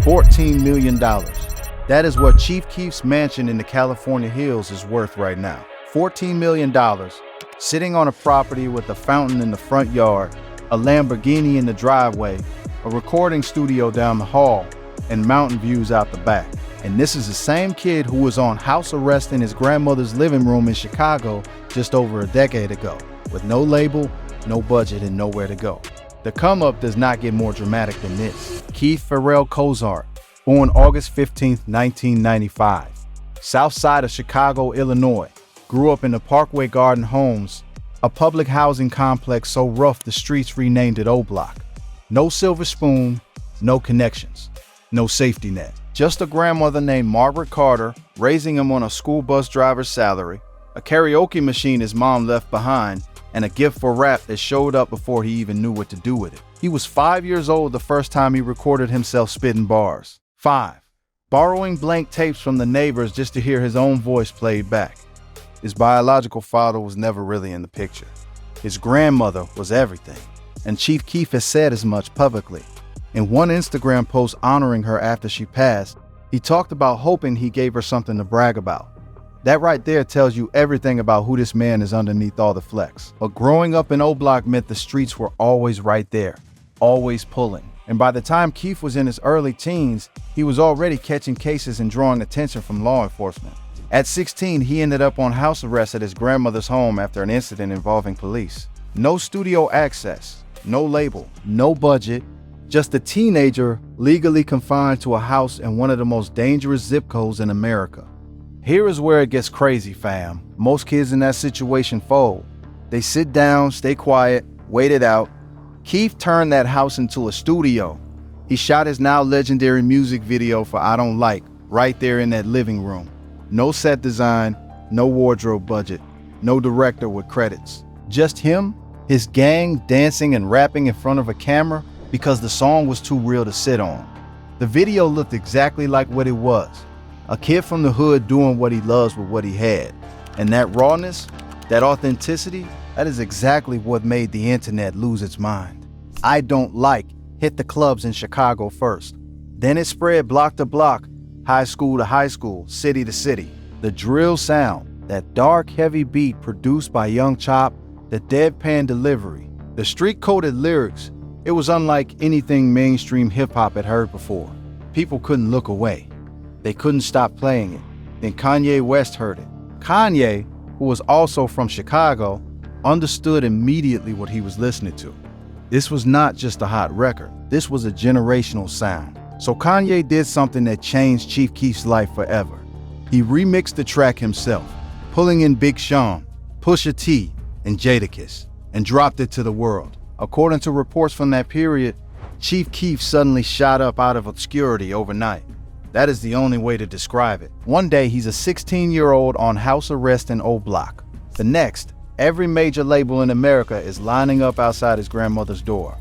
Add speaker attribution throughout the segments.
Speaker 1: $14 million. That is what Chief Keef's mansion in the California hills is worth right now. $14 million, sitting on a property with a fountain in the front yard, a Lamborghini in the driveway, a recording studio down the hall, and mountain views out the back. And this is the same kid who was on house arrest in his grandmother's living room in Chicago just over a decade ago, with no label, no budget, and nowhere to go. The come up does not get more dramatic than this. Keef Farrell Cozart, born August 15, 1995, south side of Chicago, Illinois, grew up in the Parkway Garden Homes, a public housing complex so rough the streets renamed it O Block. No silver spoon, no connections, no safety net. Just a grandmother named Margaret Carter raising him on a school bus driver's salary, a karaoke machine his mom left behind, and a gift for rap that showed up before he even knew what to do with it. He was 5 years old the first time he recorded himself spitting bars. 5. Borrowing blank tapes from the neighbors just to hear his own voice played back. His biological father was never really in the picture. His grandmother was everything, and Chief Keef has said as much publicly. In one Instagram post honoring her after she passed, he talked about hoping he gave her something to brag about. That right there tells you everything about who this man is underneath all the flex. But growing up in O Block meant the streets were always right there, always pulling. And by the time Keef was in his early teens, he was already catching cases and drawing attention from law enforcement. At 16, he ended up on house arrest at his grandmother's home after an incident involving police. No studio access, no label, no budget, just a teenager legally confined to a house in one of the most dangerous zip codes in America. Here is where it gets crazy, fam. Most kids in that situation fold. They sit down, stay quiet, wait it out. Keef turned that house into a studio. He shot his now legendary music video for I Don't Like right there in that living room. No set design, no wardrobe budget, no director with credits. Just him, his gang dancing and rapping in front of a camera because the song was too real to sit on. The video looked exactly like what it was. A kid from the hood doing what he loves with what he had. And that rawness, that authenticity, that is exactly what made the internet lose its mind. I Don't Like hit the clubs in Chicago first. Then it spread block to block, high school to high school, city to city. The drill sound, that dark, heavy beat produced by Young Chop, the deadpan delivery, the street-coded lyrics, it was unlike anything mainstream hip-hop had heard before. People couldn't look away. They couldn't stop playing it. Then Kanye West heard it. Kanye, who was also from Chicago, understood immediately what he was listening to. This was not just a hot record. This was a generational sound. So Kanye did something that changed Chief Keef's life forever. He remixed the track himself, pulling in Big Sean, Pusha T, and Jadakiss, and dropped it to the world. According to reports from that period, Chief Keef suddenly shot up out of obscurity overnight. That is the only way to describe it. One day, he's a 16-year-old on house arrest in O Block. The next, every major label in America is lining up outside his grandmother's door.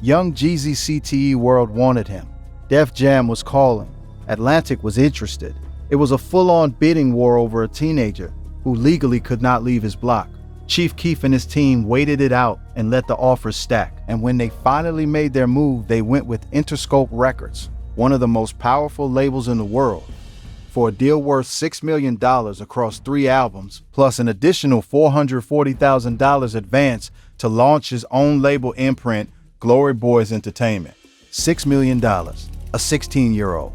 Speaker 1: Young Jeezy CTE World wanted him. Def Jam was calling. Atlantic was interested. It was a full-on bidding war over a teenager who legally could not leave his block. Chief Keef and his team waited it out and let the offers stack. And when they finally made their move, they went with Interscope Records, one of the most powerful labels in the world, for a deal worth $6 million across 3 albums, plus an additional $440,000 advance to launch his own label imprint, Glory Boys Entertainment. $6 million, a 16-year-old.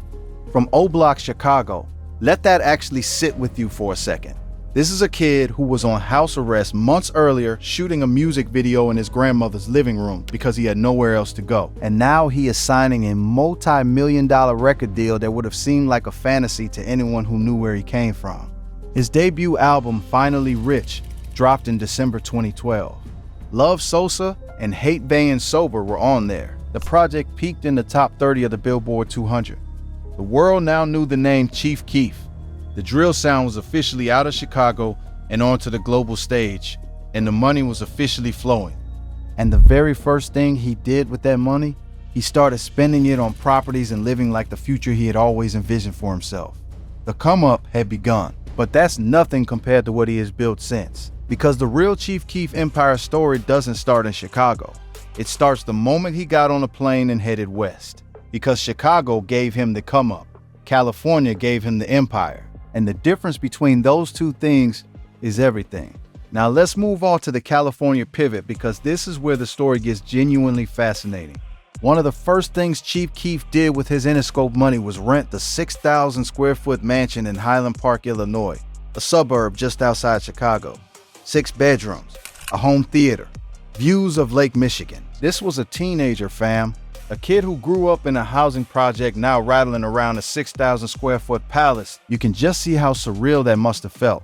Speaker 1: From O Block, Chicago, let that actually sit with you for a second. This is a kid who was on house arrest months earlier shooting a music video in his grandmother's living room because he had nowhere else to go. And now he is signing a multi-million-dollar record deal that would have seemed like a fantasy to anyone who knew where he came from. His debut album, Finally Rich, dropped in December 2012. Love Sosa and Hate Being Sober were on there. The project peaked in the top 30 of the Billboard 200. The world now knew the name Chief Keef. The drill sound was officially out of Chicago and onto the global stage, and the money was officially flowing. And the very first thing he did with that money, he started spending it on properties and living like the future he had always envisioned for himself. The come up had begun, but that's nothing compared to what he has built since. Because the real Chief Keef empire story doesn't start in Chicago. It starts the moment he got on a plane and headed west. because Chicago gave him the come up. California gave him the empire. And the difference between those two things is everything. Now let's move on to the California pivot, because this is where the story gets genuinely fascinating. One of the first things Chief Keef did with his Interscope money was rent the 6,000 square foot mansion in Highland Park, Illinois, a suburb just outside Chicago. 6 bedrooms, a home theater, views of Lake Michigan. This was a teenager, fam. A kid who grew up in a housing project, now rattling around a 6,000 square foot palace. You can just see how surreal that must have felt.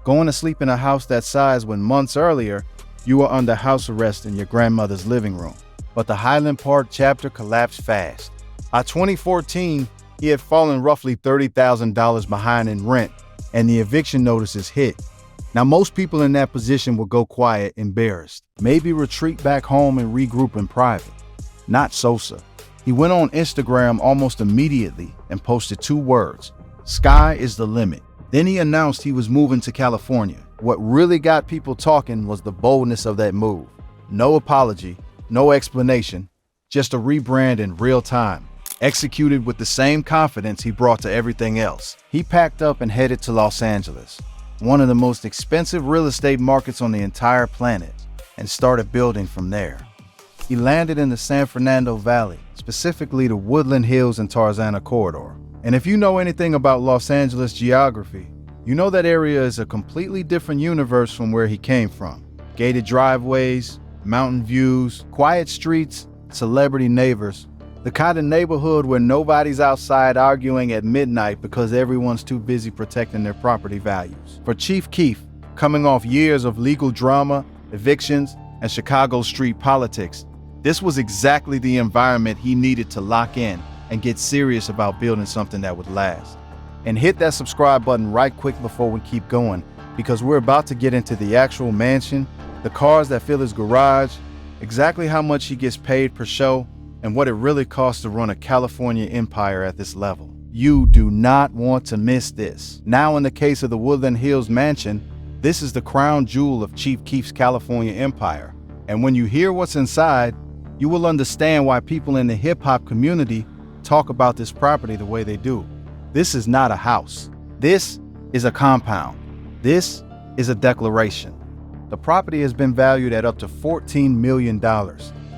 Speaker 1: Going to sleep in a house that size when months earlier, you were under house arrest in your grandmother's living room. But the Highland Park chapter collapsed fast. By 2014, he had fallen roughly $30,000 behind in rent, and the eviction notices hit. Now, most people in that position would go quiet, embarrassed, maybe retreat back home and regroup in private. Not Sosa. He went on Instagram almost immediately and posted 2 words: "Sky is the limit." Then he announced he was moving to California. What really got people talking was the boldness of that move. No apology, no explanation, just a rebrand in real time, executed with the same confidence he brought to everything else. He packed up and headed to Los Angeles, one of the most expensive real estate markets on the entire planet, and started building from there. He landed in the San Fernando Valley, specifically the Woodland Hills and Tarzana corridor. And if you know anything about Los Angeles geography, you know that area is a completely different universe from where he came from. Gated driveways, mountain views, quiet streets, celebrity neighbors. The kind of neighborhood where nobody's outside arguing at midnight because everyone's too busy protecting their property values. For Chief Keef, coming off years of legal drama, evictions, and Chicago street politics, this was exactly the environment he needed to lock in and get serious about building something that would last. And hit that subscribe button right quick before we keep going, because we're about to get into the actual mansion, the cars that fill his garage, exactly how much he gets paid per show, and what it really costs to run a California empire at this level. You do not want to miss this. Now, in the case of the Woodland Hills mansion, this is the crown jewel of Chief Keef's California empire. And when you hear what's inside, you will understand why people in the hip-hop community talk about this property the way they do. This is not a house. This is a compound. This is a declaration. The property has been valued at up to $14 million.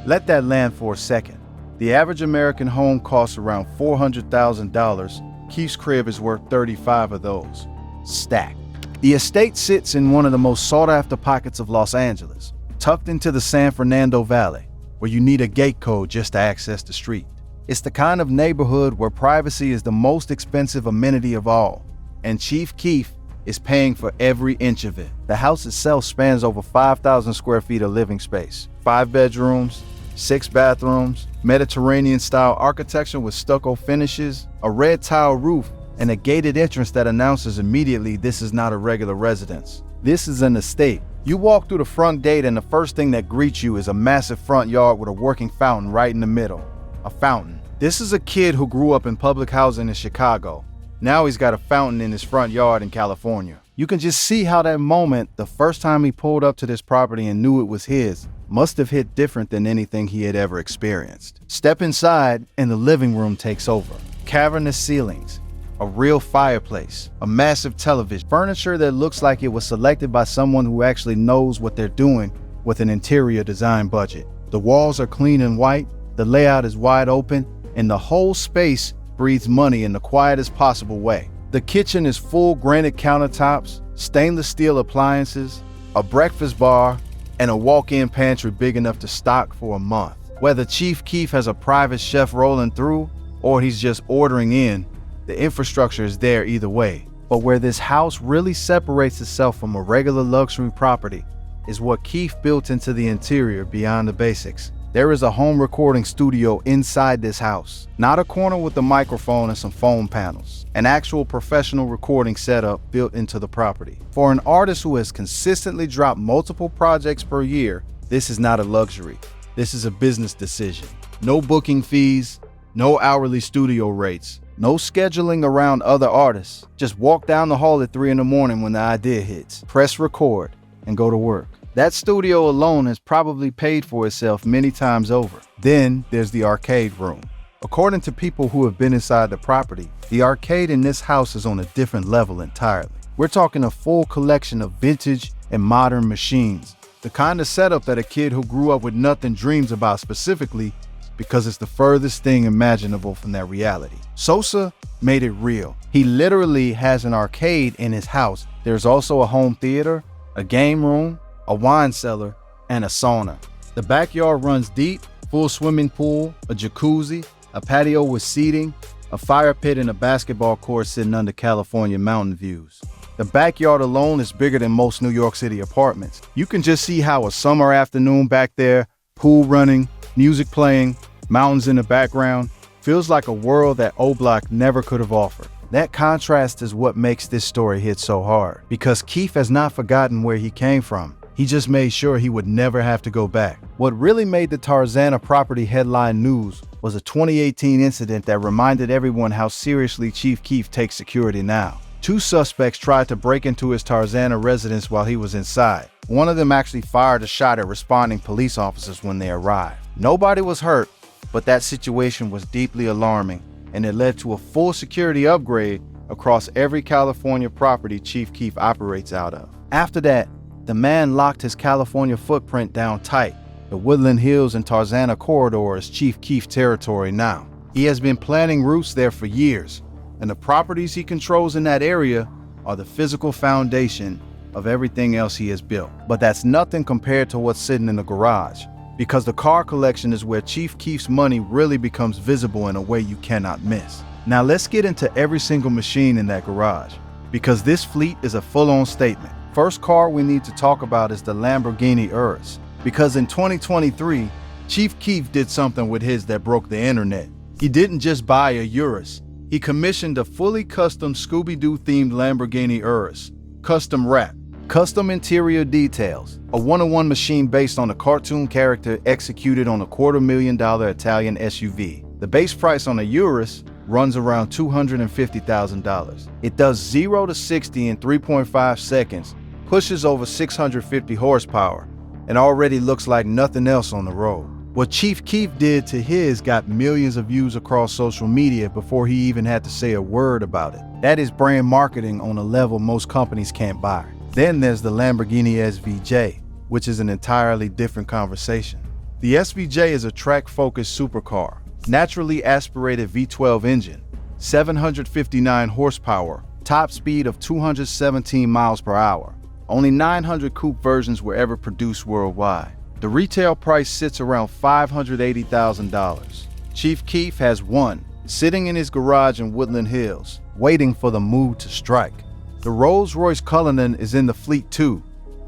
Speaker 1: Let that land for a second. The average American home costs around $400,000. Keef's crib is worth 35 of those, stacked. The estate sits in one of the most sought-after pockets of Los Angeles, tucked into the San Fernando Valley, where you need a gate code just to access the street. It's the kind of neighborhood where privacy is the most expensive amenity of all, and Chief Keef is paying for every inch of it. The house itself spans over 5,000 square feet of living space, 5 bedrooms, 6 bathrooms, Mediterranean-style architecture with stucco finishes, a red tile roof, and a gated entrance that announces immediately this is not a regular residence. This is an estate. You walk through the front gate and the first thing that greets you is a massive front yard with a working fountain right in the middle. A fountain. This is a kid who grew up in public housing in Chicago. Now he's got a fountain in his front yard in California. You can just see how that moment, the first time he pulled up to this property and knew it was his, must have hit different than anything he had ever experienced. Step inside and the living room takes over. Cavernous ceilings, a real fireplace, a massive television, furniture that looks like it was selected by someone who actually knows what they're doing with an interior design budget. The walls are clean and white, the layout is wide open, and the whole space breathes money in the quietest possible way. The kitchen is full granite countertops, stainless steel appliances, a breakfast bar, and a walk-in pantry big enough to stock for a month. Whether Chief Keef has a private chef rolling through or he's just ordering in, the infrastructure is there either way. But where this house really separates itself from a regular luxury property is what Keef built into the interior beyond the basics. There is a home recording studio inside this house. Not a corner with a microphone and some phone panels. An actual professional recording setup built into the property. For an artist who has consistently dropped multiple projects per year, this is not a luxury. This is a business decision. No booking fees, no hourly studio rates, no scheduling around other artists. Just walk down the hall at 3 in the morning when the idea hits. Press record and go to work. That studio alone has probably paid for itself many times over. Then there's the arcade room. According to people who have been inside the property, the arcade in this house is on a different level entirely. We're talking a full collection of vintage and modern machines, the kind of setup that a kid who grew up with nothing dreams about specifically because it's the furthest thing imaginable from that reality. Sosa made it real. He literally has an arcade in his house. There's also a home theater, a game room, a wine cellar, and a sauna. The backyard runs deep, full swimming pool, a jacuzzi, a patio with seating, a fire pit, and a basketball court sitting under California mountain views. The backyard alone is bigger than most New York City apartments. You can just see how a summer afternoon back there, pool running, music playing, mountains in the background, feels like a world that O-Block never could have offered. That contrast is what makes this story hit so hard, because Keef has not forgotten where he came from. He just made sure he would never have to go back. What really made the Tarzana property headline news was a 2018 incident that reminded everyone how seriously Chief Keef takes security now. Two suspects tried to break into his Tarzana residence while he was inside. One of them actually fired a shot at responding police officers when they arrived. Nobody was hurt, but that situation was deeply alarming, and it led to a full security upgrade across every California property Chief Keef operates out of. After that, the man locked his California footprint down tight. The Woodland Hills and Tarzana corridor is Chief Keef territory now. He has been planting routes there for years, and the properties he controls in that area are the physical foundation of everything else he has built. But that's nothing compared to what's sitting in the garage, because the car collection is where Chief Keef's money really becomes visible in a way you cannot miss. Now let's get into every single machine in that garage, because this fleet is a full-on statement. First car we need to talk about is the Lamborghini Urus, because in 2023, Chief Keef did something with his that broke the internet. He didn't just buy a Urus, he commissioned a fully custom Scooby-Doo themed Lamborghini Urus, custom wrapped, custom interior details, a one-on-one machine based on a cartoon character executed on a $250,000 Italian SUV. The base price on a Urus runs around $250,000. It does 0 to 60 in 3.5 seconds, pushes over 650 horsepower, and already looks like nothing else on the road. What Chief Keef did to his got millions of views across social media before he even had to say a word about it. That is brand marketing on a level most companies can't buy. Then there's the Lamborghini SVJ, which is an entirely different conversation. The SVJ is a track-focused supercar, naturally aspirated V12 engine, 759 horsepower, top speed of 217 miles per hour. Only 900 coupe versions were ever produced worldwide. The retail price sits around $580,000. Chief Keef has one, sitting in his garage in Woodland Hills, waiting for the mood to strike. The Rolls-Royce Cullinan is in the fleet too.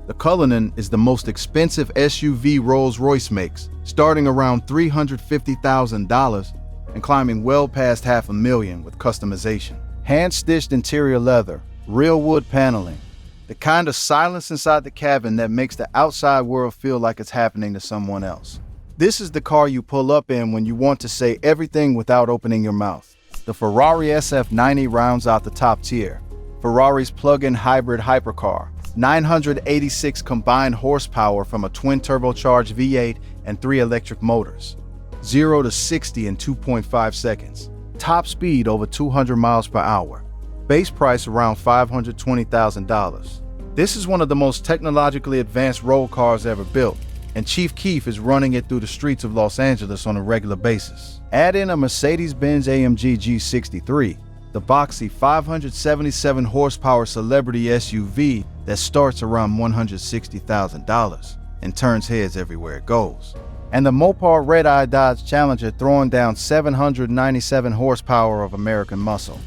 Speaker 1: The Cullinan is the most expensive SUV Rolls-Royce makes, starting around $350,000 and climbing well past $500,000 with customization. Hand-stitched interior leather, real wood paneling, the kind of silence inside the cabin that makes the outside world feel like it's happening to someone else. This is the car you pull up in when you want to say everything without opening your mouth. The Ferrari SF90 rounds out the top tier. Ferrari's plug-in hybrid hypercar, 986 combined horsepower from a twin turbocharged V8 and 3 electric motors. 0 to 60 in 2.5 seconds. Top speed over 200 miles per hour. Base price around $520,000. This is one of the most technologically advanced road cars ever built, and Chief Keef is running it through the streets of Los Angeles on a regular basis. Add in a Mercedes-Benz AMG G63, the boxy 577 horsepower celebrity SUV that starts around $160,000 and turns heads everywhere it goes. And the Mopar red-eye Dodge Challenger throwing down 797 horsepower of American muscle.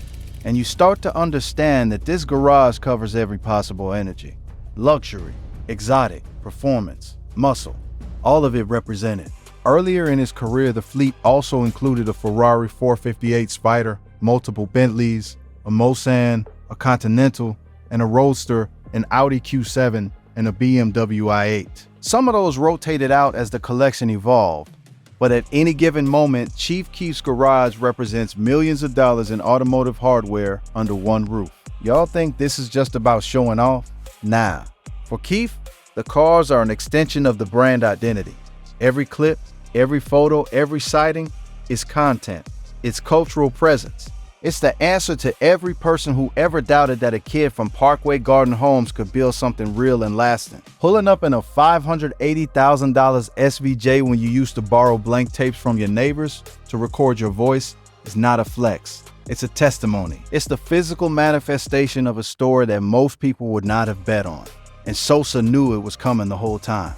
Speaker 1: And you start to understand that this garage covers every possible energy. Luxury, exotic, performance, muscle, all of it represented. Earlier in his career, the fleet also included a Ferrari 458 Spider, multiple Bentleys, a Mulsanne, a Continental, and a Roadster, an Audi Q7, and a BMW i8. Some of those rotated out as the collection evolved, but at any given moment, Chief Keef's garage represents millions of dollars in automotive hardware under one roof. Y'all think this is just about showing off? Nah. For Keef, the cars are an extension of the brand identity. Every clip, every photo, every sighting, its content, its cultural presence. It's the answer to every person who ever doubted that a kid from Parkway Garden Homes could build something real and lasting. Pulling up in a $580,000 SVJ when you used to borrow blank tapes from your neighbors to record your voice is not a flex. It's a testimony. It's the physical manifestation of a story that most people would not have bet on. And Sosa knew it was coming the whole time.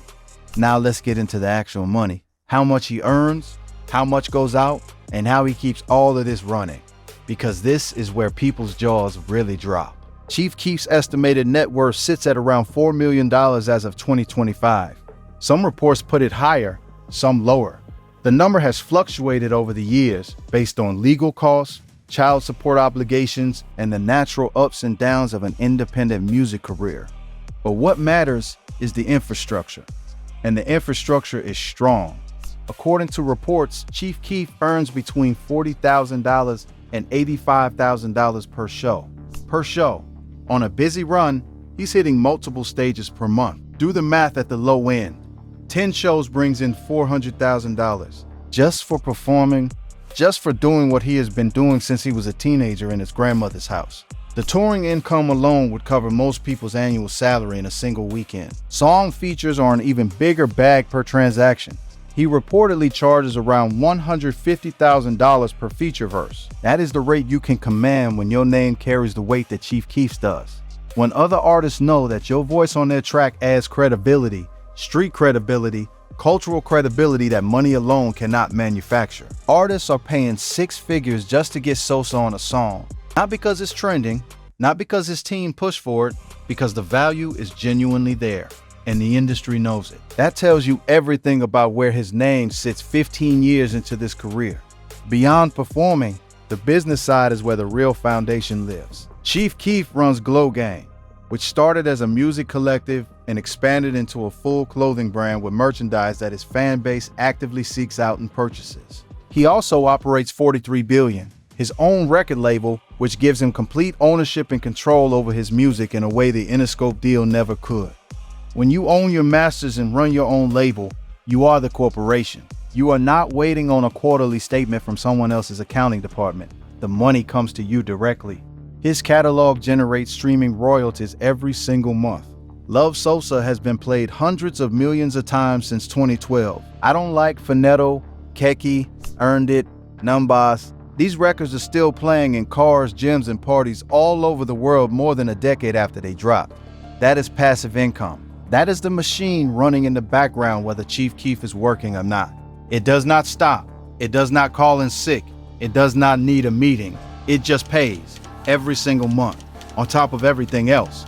Speaker 1: Now let's get into the actual money. How much he earns, how much goes out, and how he keeps all of this running. Because this is where people's jaws really drop. Chief Keef's estimated net worth sits at around $4 million as of 2025. Some reports put it higher, some lower. The number has fluctuated over the years based on legal costs, child support obligations, and the natural ups and downs of an independent music career. But what matters is the infrastructure, and the infrastructure is strong. According to reports, Chief Keef earns between $40,000 and $85,000 per show. On a busy run, he's hitting multiple stages per month. Do the math at the low end. 10 shows brings in $400,000 just for performing, just for doing what he has been doing since he was a teenager in his grandmother's house. The touring income alone would cover most people's annual salary in a single weekend. Song features are an even bigger bag per transaction. He reportedly charges around $150,000 per feature verse. That is the rate you can command when your name carries the weight that Chief Keef does. When other artists know that your voice on their track adds credibility, street credibility, cultural credibility that money alone cannot manufacture. Artists are paying six figures just to get Sosa on a song. Not because it's trending, not because his team pushed for it, because the value is genuinely there. And the industry knows it. That tells you everything about where his name sits 15 years into this career. Beyond performing, the business side is where the real foundation lives. Chief Keef runs Glow Gang, which started as a music collective and expanded into a full clothing brand with merchandise that his fan base actively seeks out and purchases. He also operates 43 Billion, his own record label, which gives him complete ownership and control over his music in a way the Interscope deal never could. When you own your masters and run your own label, you are the corporation. You are not waiting on a quarterly statement from someone else's accounting department. The money comes to you directly. His catalog generates streaming royalties every single month. Love Sosa has been played hundreds of millions of times since 2012. I Don't Like Finetto, Keki, Earned It, Numbas. These records are still playing in cars, gyms, and parties all over the world more than a decade after they dropped. That is passive income. That is the machine running in the background whether Chief Keef is working or not. It does not stop. It does not call in sick. It does not need a meeting. It just pays every single month, on top of everything else.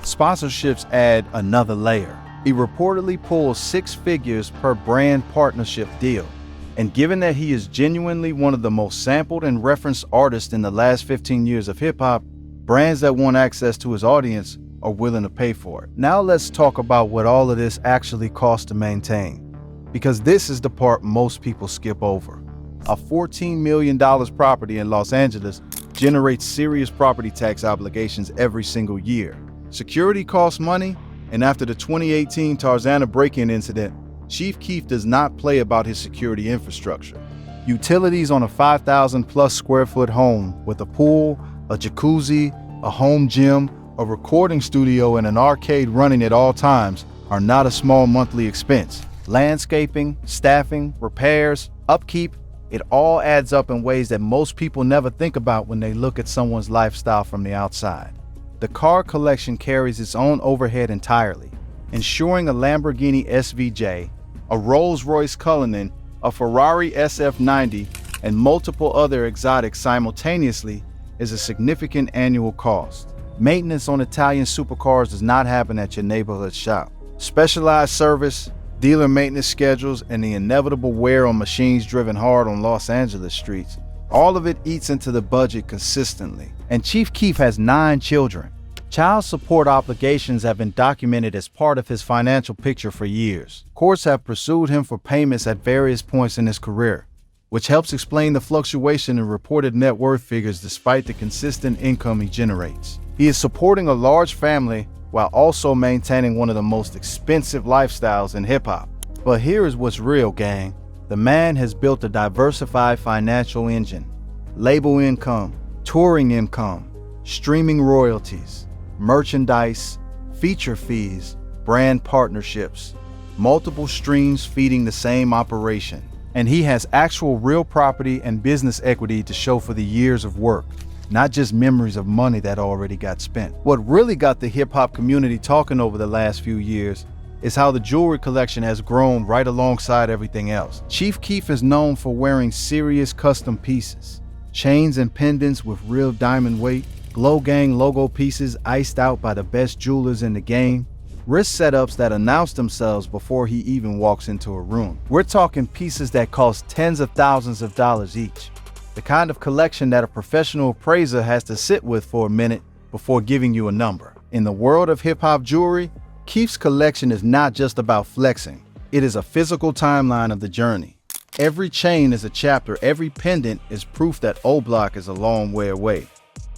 Speaker 1: Sponsorships add another layer. He reportedly pulls six figures per brand partnership deal. And given that he is genuinely one of the most sampled and referenced artists in the last 15 years of hip-hop, brands that want access to his audience are willing to pay for it. Now let's talk about what all of this actually costs to maintain, because this is the part most people skip over. A $14 million property in Los Angeles generates serious property tax obligations every single year. Security costs money, and after the 2018 Tarzana break-in incident, Chief Keef does not play about his security infrastructure. Utilities on a 5,000 plus square foot home with a pool, a jacuzzi, a home gym, a recording studio, and an arcade running at all times are not a small monthly expense. Landscaping, staffing, repairs, upkeep, it all adds up in ways that most people never think about when they look at someone's lifestyle from the outside. The car collection carries its own overhead entirely, ensuring a Lamborghini SVJ, a Rolls-Royce Cullinan, a Ferrari SF90, and multiple other exotics simultaneously is a significant annual cost. Maintenance on Italian supercars does not happen at your neighborhood shop. Specialized service, dealer maintenance schedules, and the inevitable wear on machines driven hard on Los Angeles streets, all of it eats into the budget consistently. And Chief Keef has 9 children. Child support obligations have been documented as part of his financial picture for years. Courts have pursued him for payments at various points in his career, which helps explain the fluctuation in reported net worth figures despite the consistent income he generates. He is supporting a large family while also maintaining one of the most expensive lifestyles in hip-hop. But here is what's real, gang. The man has built a diversified financial engine: label income, touring income, streaming royalties, merchandise, feature fees, brand partnerships, multiple streams feeding the same operation. And he has actual real property and business equity to show for the years of work, not just memories of money that already got spent. What really got the hip-hop community talking over the last few years is how the jewelry collection has grown right alongside everything else. Chief Keef is known for wearing serious custom pieces, chains and pendants with real diamond weight, Glow Gang logo pieces iced out by the best jewelers in the game, wrist setups that announce themselves before he even walks into a room. We're talking pieces that cost tens of thousands of dollars each. The kind of collection that a professional appraiser has to sit with for a minute before giving you a number. In the world of hip-hop jewelry, Keef's collection is not just about flexing. It is a physical timeline of the journey. Every chain is a chapter, every pendant is proof that O-Block is a long way away.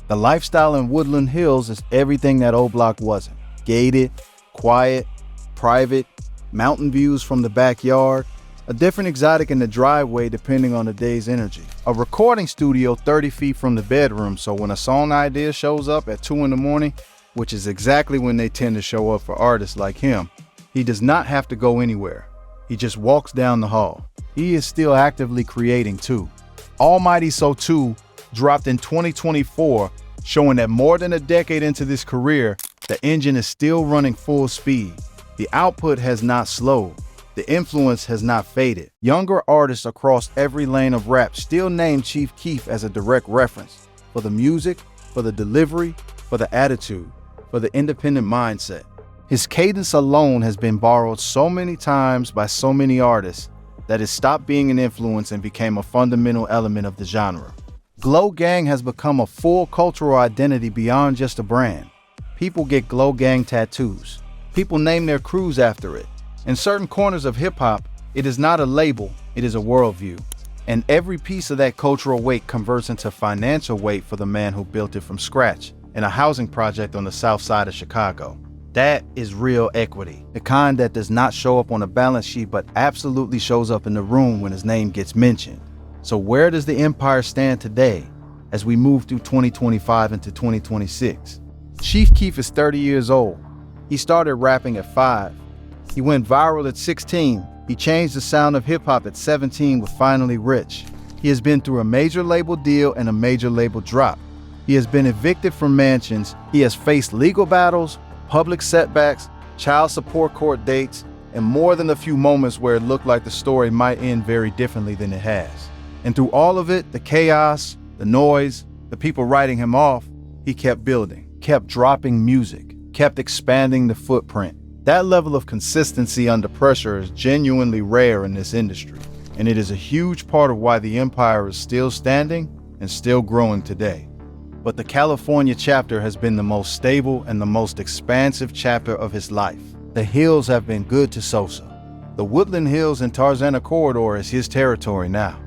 Speaker 1: The lifestyle in Woodland Hills is everything that O-Block wasn't. Gated, quiet, private, mountain views from the backyard, a different exotic in the driveway depending on the day's energy. A recording studio 30 feet from the bedroom, so when a song idea shows up at 2 in the morning, which is exactly when they tend to show up for artists like him, he does not have to go anywhere. He just walks down the hall. He is still actively creating too. Almighty So 2 dropped in 2024, showing that more than a decade into this career, the engine is still running full speed. The output has not slowed. The influence has not faded. Younger artists across every lane of rap still name Chief Keef as a direct reference for the music, for the delivery, for the attitude, for the independent mindset. His cadence alone has been borrowed so many times by so many artists that it stopped being an influence and became a fundamental element of the genre. Glow Gang has become a full cultural identity beyond just a brand. People get Glow Gang tattoos. People name their crews after it. In certain corners of hip-hop, it is not a label, it is a worldview. And every piece of that cultural weight converts into financial weight for the man who built it from scratch in a housing project on the south side of Chicago. That is real equity, the kind that does not show up on a balance sheet but absolutely shows up in the room when his name gets mentioned. So where does the empire stand today as we move through 2025 into 2026? Chief Keef is 30 years old. He started rapping at 5. He went viral at 16. He changed the sound of hip-hop at 17 with Finally Rich. He has been through a major label deal and a major label drop. He has been evicted from mansions. He has faced legal battles, public setbacks, child support court dates, and more than a few moments where it looked like the story might end very differently than it has. And through all of it, the chaos, the noise, the people writing him off, he kept building, kept dropping music, kept expanding the footprint. That level of consistency under pressure is genuinely rare in this industry, and it is a huge part of why the empire is still standing and still growing today. But the California chapter has been the most stable and the most expansive chapter of his life. The hills have been good to Sosa. The Woodland Hills and Tarzana corridor is his territory now.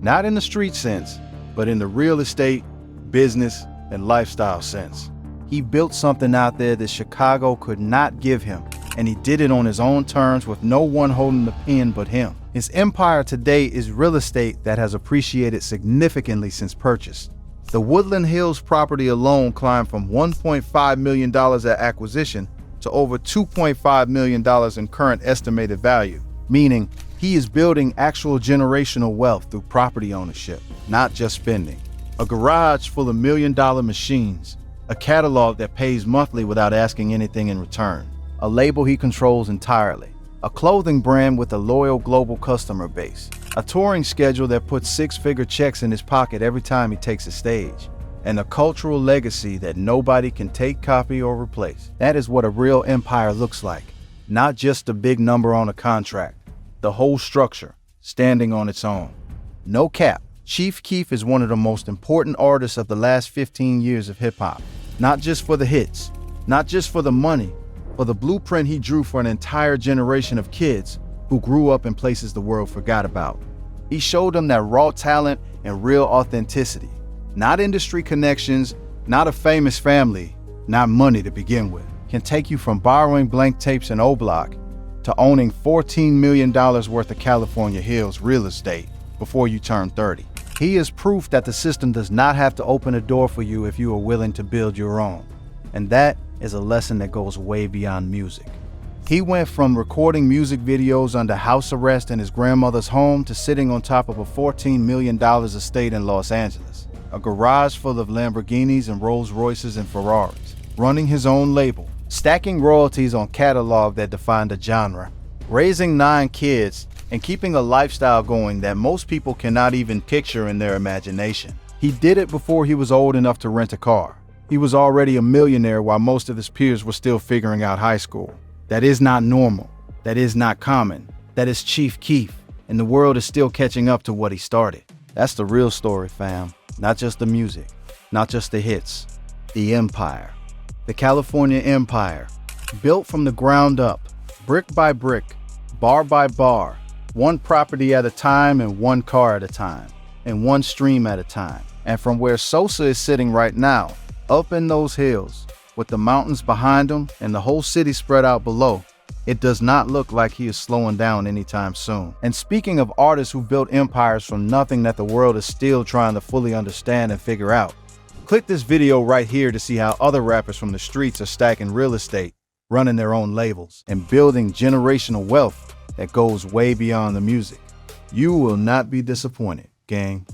Speaker 1: Not in the street sense, but in the real estate, business, and lifestyle sense. He built something out there that Chicago could not give him, and he did it on his own terms with no one holding the pen but him. His empire today is real estate that has appreciated significantly since purchase. The Woodland Hills property alone climbed from $1.5 million at acquisition to over $2.5 million in current estimated value, meaning he is building actual generational wealth through property ownership, not just spending. A garage full of $1 million machines, a catalog that pays monthly without asking anything in return, a label he controls entirely, a clothing brand with a loyal global customer base, a touring schedule that puts six-figure checks in his pocket every time he takes a stage, and a cultural legacy that nobody can take, copy, or replace. That is what a real empire looks like, not just a big number on a contract, the whole structure, standing on its own. No cap, Chief Keef is one of the most important artists of the last 15 years of hip-hop, not just for the hits, not just for the money, for the blueprint he drew for an entire generation of kids who grew up in places the world forgot about. He showed them that raw talent and real authenticity, not industry connections, not a famous family, not money to begin with, can take you from borrowing blank tapes in O-Block to owning $14 million worth of California Hills real estate before you turn 30. He is proof that the system does not have to open a door for you if you are willing to build your own. And that is a lesson that goes way beyond music. He went from recording music videos under house arrest in his grandmother's home to sitting on top of a $14 million estate in Los Angeles, a garage full of Lamborghinis and Rolls Royces and Ferraris, running his own label, stacking royalties on catalog that defined a genre, raising 9 kids, and keeping a lifestyle going that most people cannot even picture in their imagination. He did it before he was old enough to rent a car. He was already a millionaire while most of his peers were still figuring out high school. That is not normal. That is not common. That is Chief Keef, and the world is still catching up to what he started. That's the real story, fam. Not just the music, not just the hits. The empire. The California empire. Built from the ground up, brick by brick, bar by bar, one property at a time and one car at a time, and one stream at a time. And from where Sosa is sitting right now, up in those hills, with the mountains behind him and the whole city spread out below, it does not look like he is slowing down anytime soon. And speaking of artists who built empires from nothing that the world is still trying to fully understand and figure out, click this video right here to see how other rappers from the streets are stacking real estate, running their own labels, and building generational wealth that goes way beyond the music. You will not be disappointed, gang.